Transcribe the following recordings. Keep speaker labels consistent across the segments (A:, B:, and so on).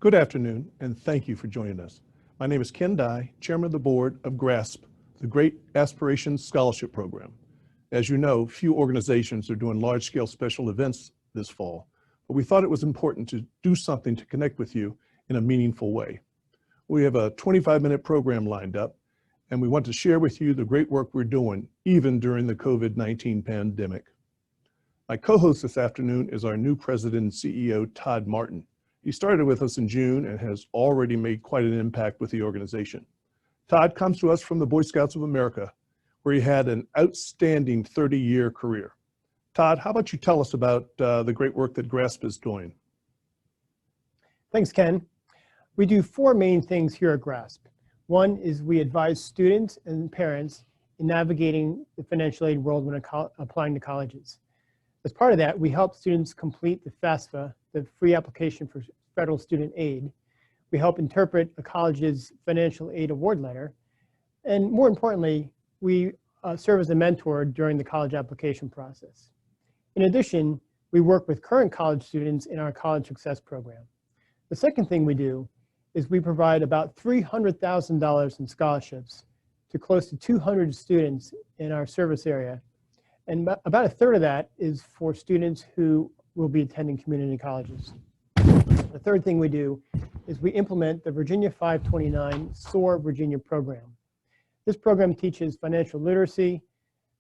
A: Good afternoon, and thank you for joining us. My name is Ken Dye, Chairman of the Board of GRASP, the Great Aspirations Scholarship Program. As you know, few organizations are doing large-scale special events this fall, but we thought it was important to do something to connect with you in a meaningful way. We have a 25-minute program lined up, and we want to share with you the great work we're doing, even during the COVID-19 pandemic. My co-host this afternoon is our new President and CEO, Todd Martin. He started with us in June and has already made quite an impact with the organization. Todd comes to us from the Boy Scouts of America, where he had an outstanding 30-year career. Todd, how about you tell us about the great work that GRASP is doing?
B: Thanks, Ken. We do four main things here at GRASP. One is we advise students and parents in navigating the financial aid world when applying to colleges. As part of that, we help students complete the FAFSA, the free application for federal student aid. We help interpret a college's financial aid award letter. And more importantly, we serve as a mentor during the college application process. In addition, we work with current college students in our College Success Program. The second thing we do is we provide about $300,000 in scholarships to close to 200 students in our service area. And about a third of that is for students who will be attending community colleges. The third thing we do is we implement the Virginia 529 Soar Virginia program. This program teaches financial literacy,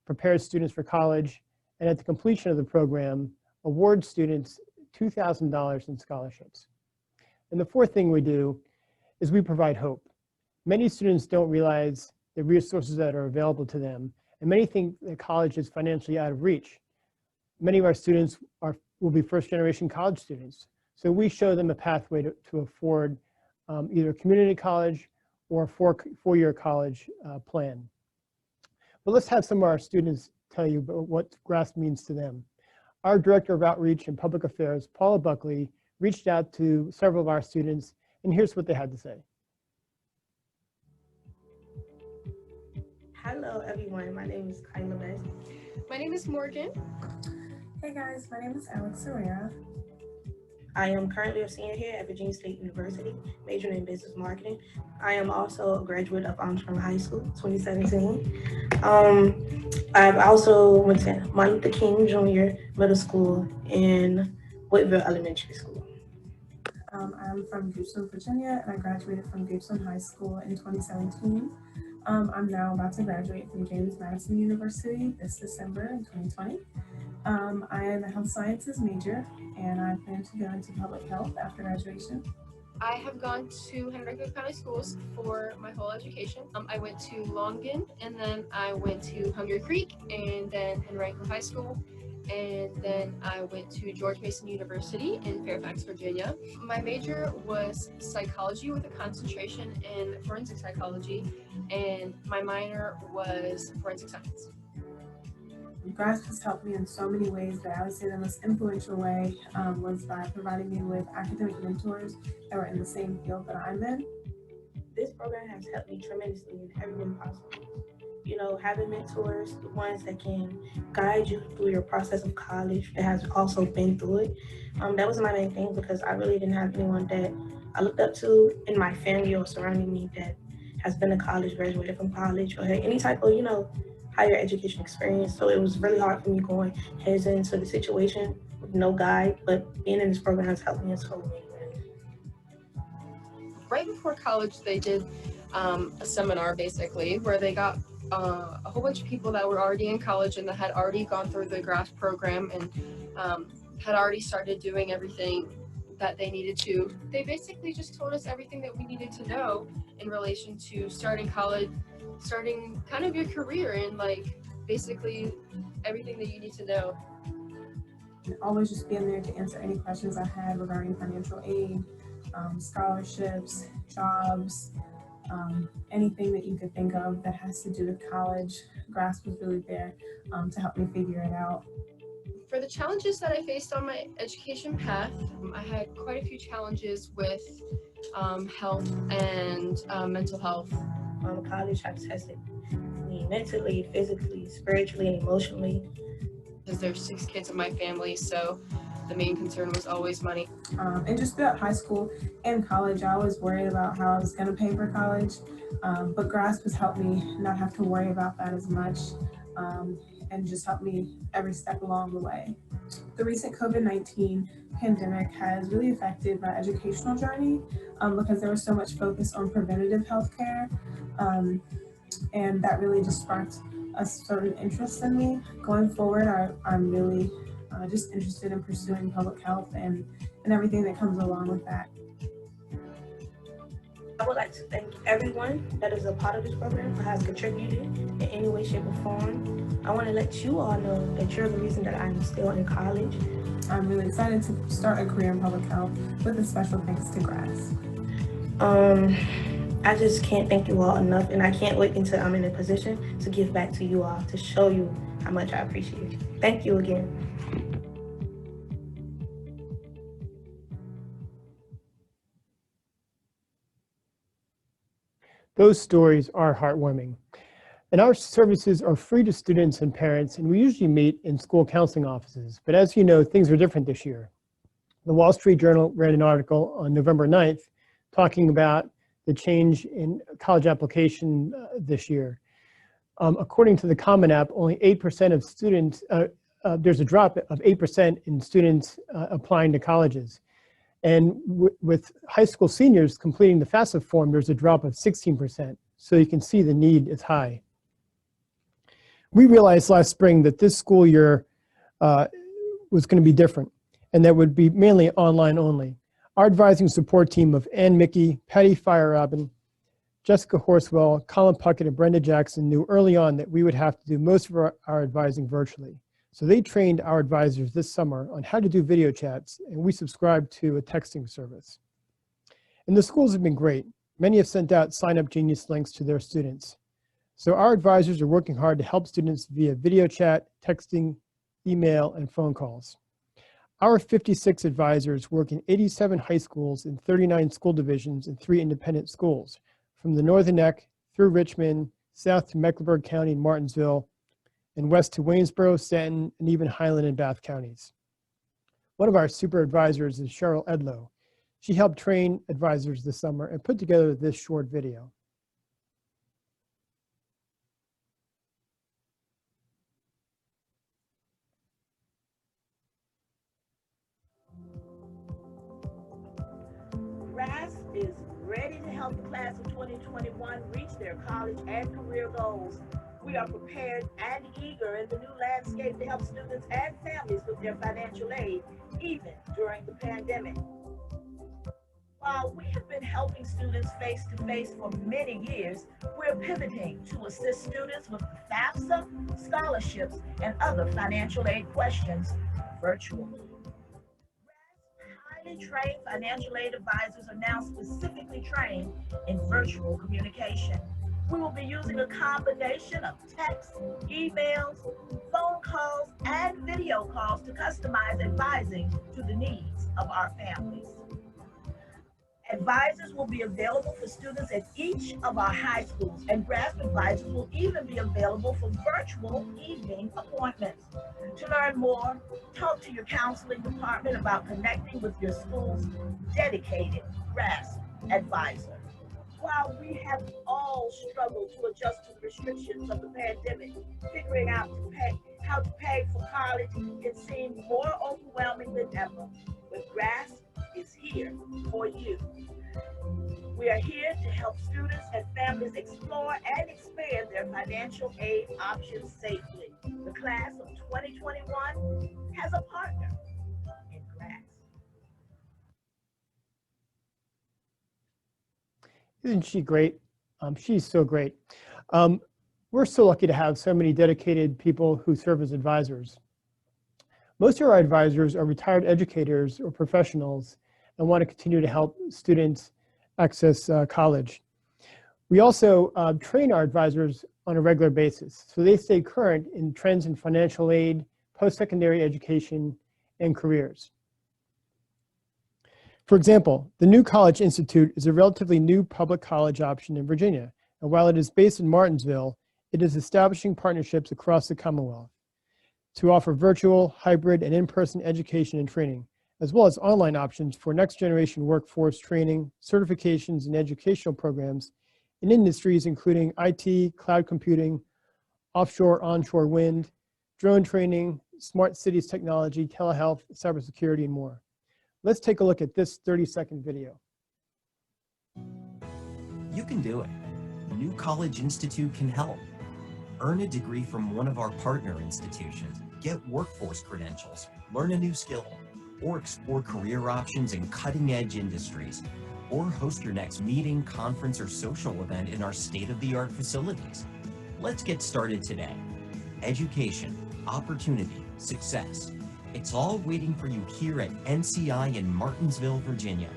B: prepares students for college, and at the completion of the program, awards students $2,000 in scholarships. And the fourth thing we do is we provide hope. Many students don't realize the resources that are available to them, and many think that college is financially out of reach. Many of our students will be first-generation college students, so we show them a pathway to afford either a community college or a four-year college plan. But let's have some of our students tell you about what GRASP means to them. Our Director of Outreach and Public Affairs, Paula Buckley, reached out to several of our students, and here's what they had to say.
C: Hello everyone, my name is Kyla Best.
D: My name is Morgan.
E: Hey guys, my name is Alex Herrera.
C: I am currently a senior here at Virginia State University, majoring in business marketing. I am also a graduate of Armstrong High School, 2017. I've also went to Martin Luther King Jr. Middle School in Woodville Elementary School.
E: I'm from Goochland, Virginia, and I graduated from Goochland High School in 2017. I'm now about to graduate from James Madison University this December in 2020. I am a health sciences major, and I plan to go into public health after graduation.
D: I have gone to Henrico County Schools for my whole education. I went to Longin, and then I went to Hungary Creek, and then Henrico High School, and then I went to George Mason University in Fairfax, Virginia. My major was psychology with a concentration in forensic psychology, and my minor was forensic science.
E: GRASP has helped me in so many ways, but I would say the most influential way was by providing me with academic mentors that were in the same field that I'm in.
C: This program has helped me tremendously in every way possible. You know, having mentors, the ones that can guide you through your process of college, that has also been through it. That was my main thing, because I really didn't have anyone that I looked up to in my family or surrounding me that has been to college, graduated from college, or had any type of, higher education experience. So it was really hard for me going heads into the situation with no guide, but being in this program has helped me in so many ways.
D: Right before college, they did a seminar basically where they got a whole bunch of people that were already in college and that had already gone through the GRASP program and had already started doing everything that they needed to. They basically just told us everything that we needed to know in relation to starting college, starting kind of your career, and basically everything that you need to know.
E: Always just being there to answer any questions I had regarding financial aid, scholarships, jobs, anything that you could think of that has to do with college. GRASP was really there to help me figure it out.
D: For the challenges that I faced on my education path, I had quite a few challenges with health and mental health.
C: College has tested me mentally, physically, spiritually, and emotionally.
D: Because there's 6 kids in my family, so the main concern was always money.
E: And just throughout high school and college, I was worried about how I was going to pay for college, but GRASP has helped me not have to worry about that as much, and just helped me every step along the way. The recent COVID-19 pandemic has really affected my educational journey because there was so much focus on preventative healthcare, and that really just sparked a certain interest in me. Going forward, I'm really just interested in pursuing public health and everything that comes along with that.
C: I would like to thank everyone that is a part of this program for has contributed in any way, shape, or form. I want to let you all know that you're the reason that I'm still in college.
E: I'm really excited to start a career in public health with a special thanks to GRASP.
C: I just can't thank you all enough, and I can't wait until I'm in a position to give back to you all, to show you how much I appreciate you. Thank you again.
B: Those stories are heartwarming. And our services are free to students and parents, and we usually meet in school counseling offices. But as you know, things are different this year. The Wall Street Journal ran an article on November 9th talking about the change in college application this year. According to the Common App, only 8% of students, there's a drop of 8% in students applying to colleges. And with high school seniors completing the FAFSA form, there's a drop of 16%. So you can see the need is high. We realized last spring that this school year was going to be different, and that would be mainly online only. Our advising support team of Ann Mickey, Patty Feyerabend, Jessica Horswell, Colin Puckett, and Brenda Jackson knew early on that we would have to do most of our advising virtually. So they trained our advisors this summer on how to do video chats, and we subscribed to a texting service. And the schools have been great. Many have sent out sign-up Genius links to their students. So our advisors are working hard to help students via video chat, texting, email, and phone calls. Our 56 advisors work in 87 high schools in 39 school divisions and 3 independent schools, from the Northern Neck through Richmond, south to Mecklenburg County and Martinsville, and west to Waynesboro, Stanton, and even Highland and Bath counties. One of our super advisors is Cheryl Edlow. She helped train advisors this summer and put together this short video.
F: GRASP is ready to help the class of 2021 reach their college and career goals. We are prepared and eager in the new landscape to help students and families with their financial aid, even during the pandemic. While we have been helping students face-to-face for many years, we're pivoting to assist students with FAFSA, scholarships, and other financial aid questions virtually. Highly trained financial aid advisors are now specifically trained in virtual communication. We will be using a combination of text, emails, phone calls, and video calls to customize advising to the needs of our families. Advisors will be available for students at each of our high schools, and GRASP advisors will even be available for virtual evening appointments. To learn more, talk to your counseling department about connecting with your school's dedicated GRASP advisor. While we have all struggled to adjust to the restrictions of the pandemic, figuring out how to pay for college can seem more overwhelming than ever. But GRASP is here for you. We are here to help students and families explore and expand their financial aid options safely. The class of 2021 has a partner in GRASP.
B: Isn't she great? She's so great. We're so lucky to have so many dedicated people who serve as advisors. Most of our advisors are retired educators or professionals and want to continue to help students access college. We also train our advisors on a regular basis, so they stay current in trends in financial aid, post-secondary education, and careers. For example, the New College Institute is a relatively new public college option in Virginia, and while it is based in Martinsville, it is establishing partnerships across the Commonwealth. to offer virtual, hybrid, and in-person education and training, as well as online options for next-generation workforce training, certifications, and educational programs in industries including IT, cloud computing, offshore, onshore wind, drone training, smart cities technology, telehealth, cybersecurity, and more. Let's take a look at this 30-second video.
G: You can do it. New College Institute can help. Earn a degree from one of our partner institutions, get workforce credentials, learn a new skill, or explore career options in cutting-edge industries, or host your next meeting, conference, or social event in our state-of-the-art facilities. Let's get started today. Education, opportunity, success. It's all waiting for you here at NCI in Martinsville, Virginia.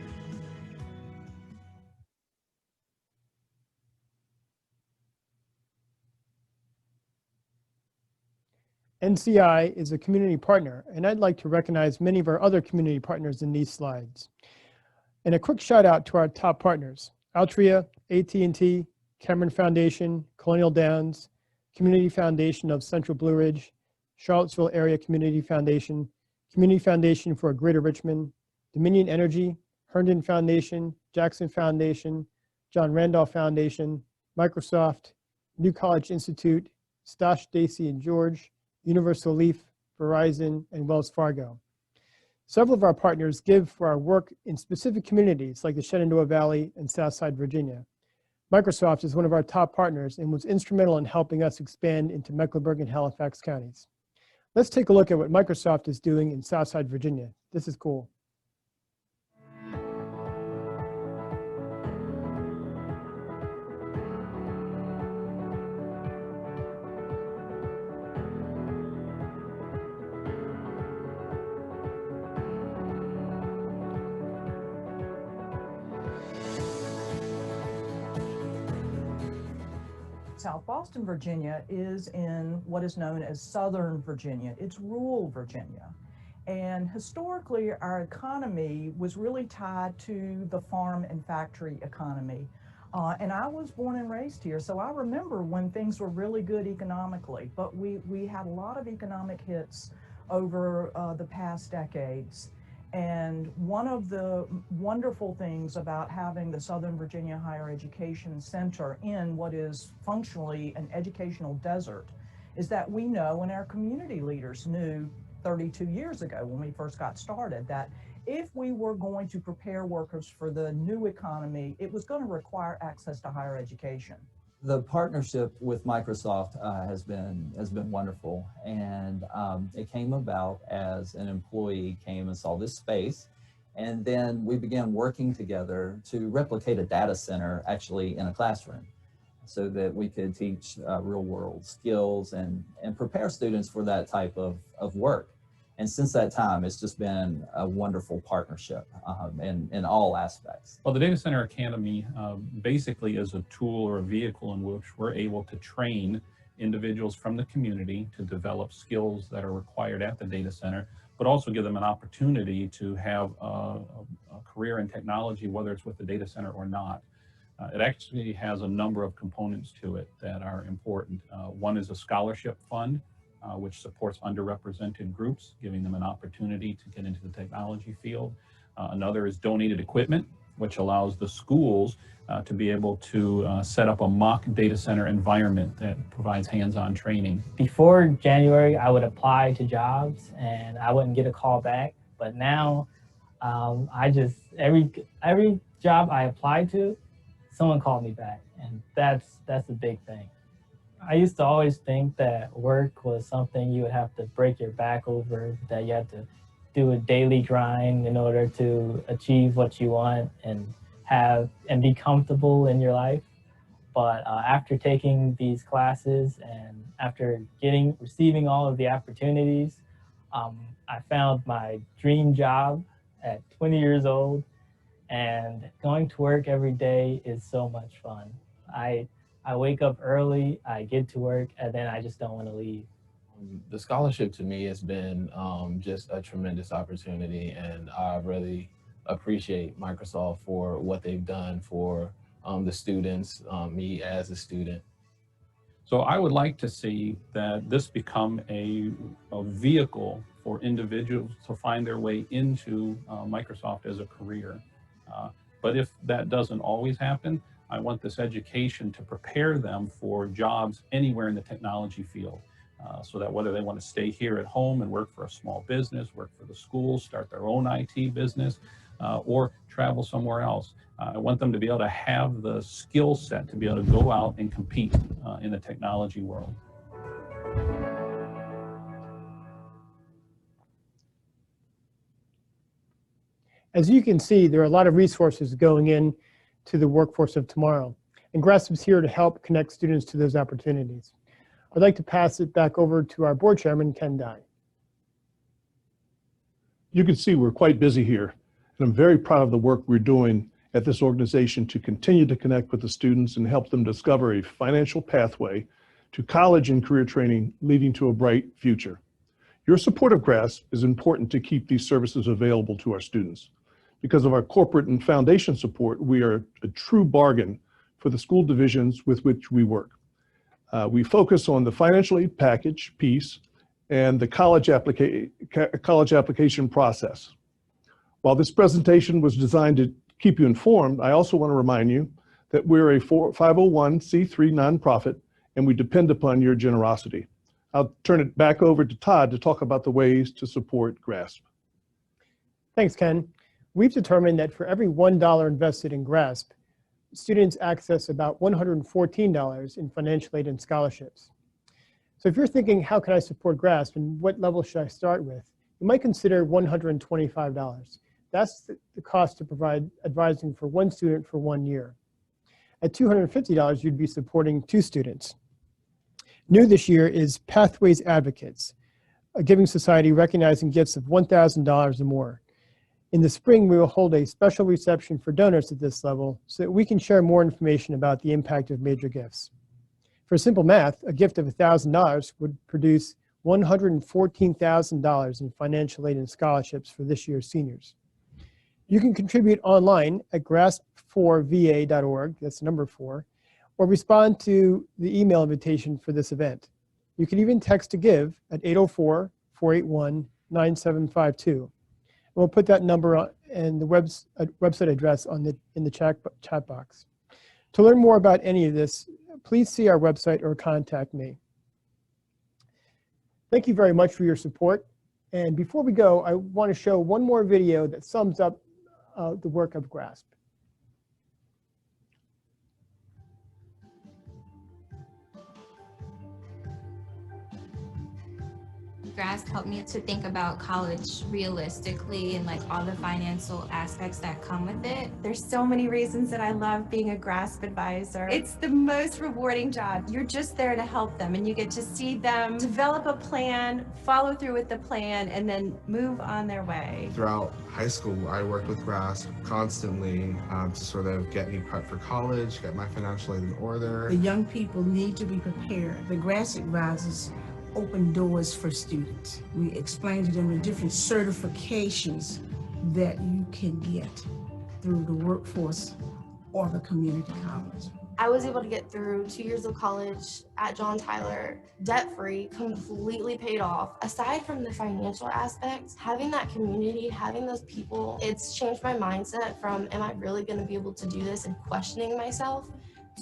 B: NCI is a community partner, and I'd like to recognize many of our other community partners in these slides. And a quick shout out to our top partners: Altria, AT&T, Cameron Foundation, Colonial Downs, Community Foundation of Central Blue Ridge, Charlottesville Area Community Foundation for Greater Richmond, Dominion Energy, Herndon Foundation, Jackson Foundation, John Randolph Foundation, Microsoft, New College Institute, Stosh, Stacy, and George, Universal Leaf, Verizon, and Wells Fargo. Several of our partners give for our work in specific communities like the Shenandoah Valley and Southside Virginia. Microsoft is one of our top partners and was instrumental in helping us expand into Mecklenburg and Halifax counties. Let's take a look at what Microsoft is doing in Southside Virginia. This is cool.
H: South Boston, Virginia is in what is known as Southern Virginia. It's rural Virginia. And historically, our economy was really tied to the farm and factory economy. And I was born and raised here, so I remember when things were really good economically, but we had a lot of economic hits over the past decades. And one of the wonderful things about having the Southern Virginia Higher Education Center in what is functionally an educational desert is that we know, and our community leaders knew 32 years ago when we first got started, that if we were going to prepare workers for the new economy, it was going to require access to higher education.
I: The partnership with Microsoft has been wonderful, and it came about as an employee came and saw this space, and then we began working together to replicate a data center actually in a classroom so that we could teach real world skills and prepare students for that type of work. And since that time, it's just been a wonderful partnership in all aspects.
J: Well, the Data Center Academy basically is a tool or a vehicle in which we're able to train individuals from the community to develop skills that are required at the data center, but also give them an opportunity to have a career in technology, whether it's with the data center or not. It actually has a number of components to it that are important. One is a scholarship fund, which supports underrepresented groups, giving them an opportunity to get into the technology field. Another is donated equipment, which allows the schools to be able to set up a mock data center environment that provides hands-on training.
K: Before January, I would apply to jobs and I wouldn't get a call back. But now, every job I applied to, someone called me back, and that's a big thing. I used to always think that work was something you would have to break your back over, that you had to do a daily grind in order to achieve what you want and be comfortable in your life. But after taking these classes and after receiving all of the opportunities, I found my dream job at 20 years old, and going to work every day is so much fun. I wake up early, I get to work, and then I just don't want to leave.
L: The scholarship to me has been just a tremendous opportunity, and I really appreciate Microsoft for what they've done for the students, me as a student.
J: So I would like to see that this become a vehicle for individuals to find their way into Microsoft as a career. But if that doesn't always happen, I want this education to prepare them for jobs anywhere in the technology field. So that whether they want to stay here at home and work for a small business, work for the school, start their own IT business, or travel somewhere else. I want them to be able to have the skill set to be able to go out and compete in the technology world.
B: As you can see, there are a lot of resources going in to the workforce of tomorrow, and GRASP is here to help connect students to those opportunities. I'd like to pass it back over to our board chairman, Ken Dye.
A: You can see we're quite busy here, and I'm very proud of the work we're doing at this organization to continue to connect with the students and help them discover a financial pathway to college and career training leading to a bright future. Your support of GRASP is important to keep these services available to our students. Because of our corporate and foundation support, we are a true bargain for the school divisions with which we work. We focus on the financial aid package piece and the college application process. While this presentation was designed to keep you informed, I also want to remind you that we're a 501c3 nonprofit and we depend upon your generosity. I'll turn it back over to Todd to talk about the ways to support GRASP.
B: Thanks, Ken. We've determined that for every $1 invested in GRASP, students access about $114 in financial aid and scholarships. So if you're thinking, how can I support GRASP and what level should I start with? You might consider $125. That's the cost to provide advising for one student for 1 year. At $250, you'd be supporting 2 students. New this year is Pathways Advocates, a giving society recognizing gifts of $1,000 or more. In the spring, we will hold a special reception for donors at this level so that we can share more information about the impact of major gifts. For simple math, a gift of $1,000 would produce $114,000 in financial aid and scholarships for this year's seniors. You can contribute online at grasp4va.org, that's the number 4, or respond to the email invitation for this event. You can even text to give at 804-481-9752. We'll put that number and the website address in the chat box. To learn more about any of this, please see our website or contact me. Thank you very much for your support. And before we go, I want to show one more video that sums up the work of GRASP.
M: GRASP helped me to think about college realistically and like all the financial aspects that come with it.
N: There's so many reasons that I love being a GRASP advisor. It's the most rewarding job. You're just there to help them and you get to see them develop a plan, follow through with the plan, and then move on their way.
O: Throughout high school, I worked with GRASP constantly to sort of get me prepped for college, get my financial aid in order.
P: The young people need to be prepared. The GRASP advisors open doors for students. We explain to them the different certifications that you can get through the workforce or the community college.
Q: I was able to get through 2 years of college at John Tyler, debt-free, completely paid off. Aside from the financial aspects, having that community, having those people, it's changed my mindset from, am I really gonna be able to do this, and questioning myself,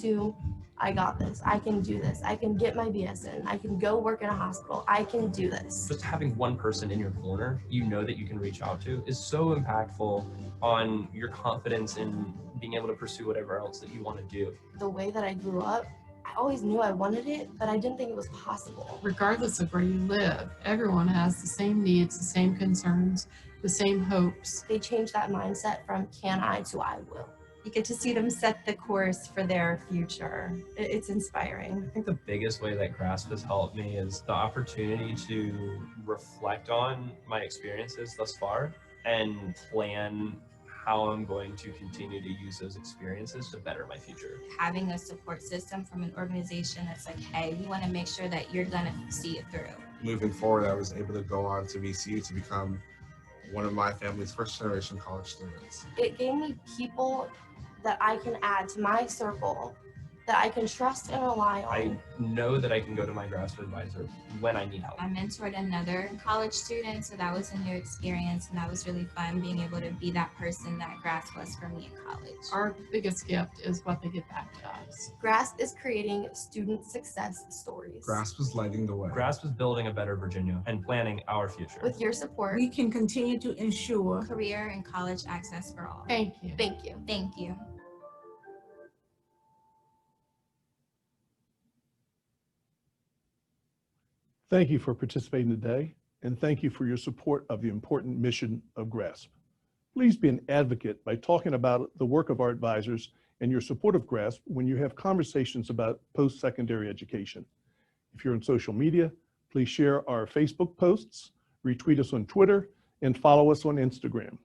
Q: to, I got this, I can do this, I can get my BSN, I can go work in a hospital, I can do this.
R: Just having one person in your corner you know that you can reach out to is so impactful on your confidence in being able to pursue whatever else that you want to do.
Q: The way that I grew up, I always knew I wanted it, but I didn't think it was possible.
S: Regardless of where you live, everyone has the same needs, the same concerns, the same hopes.
Q: They changed that mindset from can I to I will.
N: You get to see them set the course for their future. It's inspiring.
R: I think the biggest way that GRASP has helped me is the opportunity to reflect on my experiences thus far and plan how I'm going to continue to use those experiences to better my future.
M: Having a support system from an organization that's like, hey, we want to make sure that you're going to see it through.
O: Moving forward, I was able to go on to VCU to become one of my family's first-generation college students.
Q: It gave me people that I can add to my circle that I can trust and rely on.
R: I know that I can go to my GRASP advisor when I need help.
M: I mentored another college student, so that was a new experience, and that was really fun being able to be that person that GRASP was for me in college.
S: Our biggest gift is what they give back to us.
Q: GRASP is creating student success stories.
O: GRASP is lighting the way.
R: GRASP is building a better Virginia and planning our future.
Q: With your support,
P: We can continue to ensure
M: Career and college access for all.
S: Thank you.
Q: thank you.
M: Thank you.
A: Thank you for participating today, and thank you for your support of the important mission of GRASP. Please be an advocate by talking about the work of our advisors and your support of GRASP when you have conversations about post-secondary education. If you're on social media, please share our Facebook posts, retweet us on Twitter, and follow us on Instagram.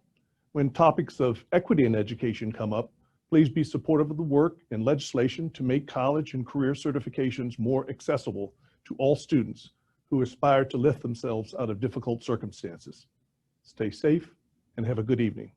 A: When topics of equity in education come up, please be supportive of the work and legislation to make college and career certifications more accessible to all students who aspire to lift themselves out of difficult circumstances. Stay safe and have a good evening.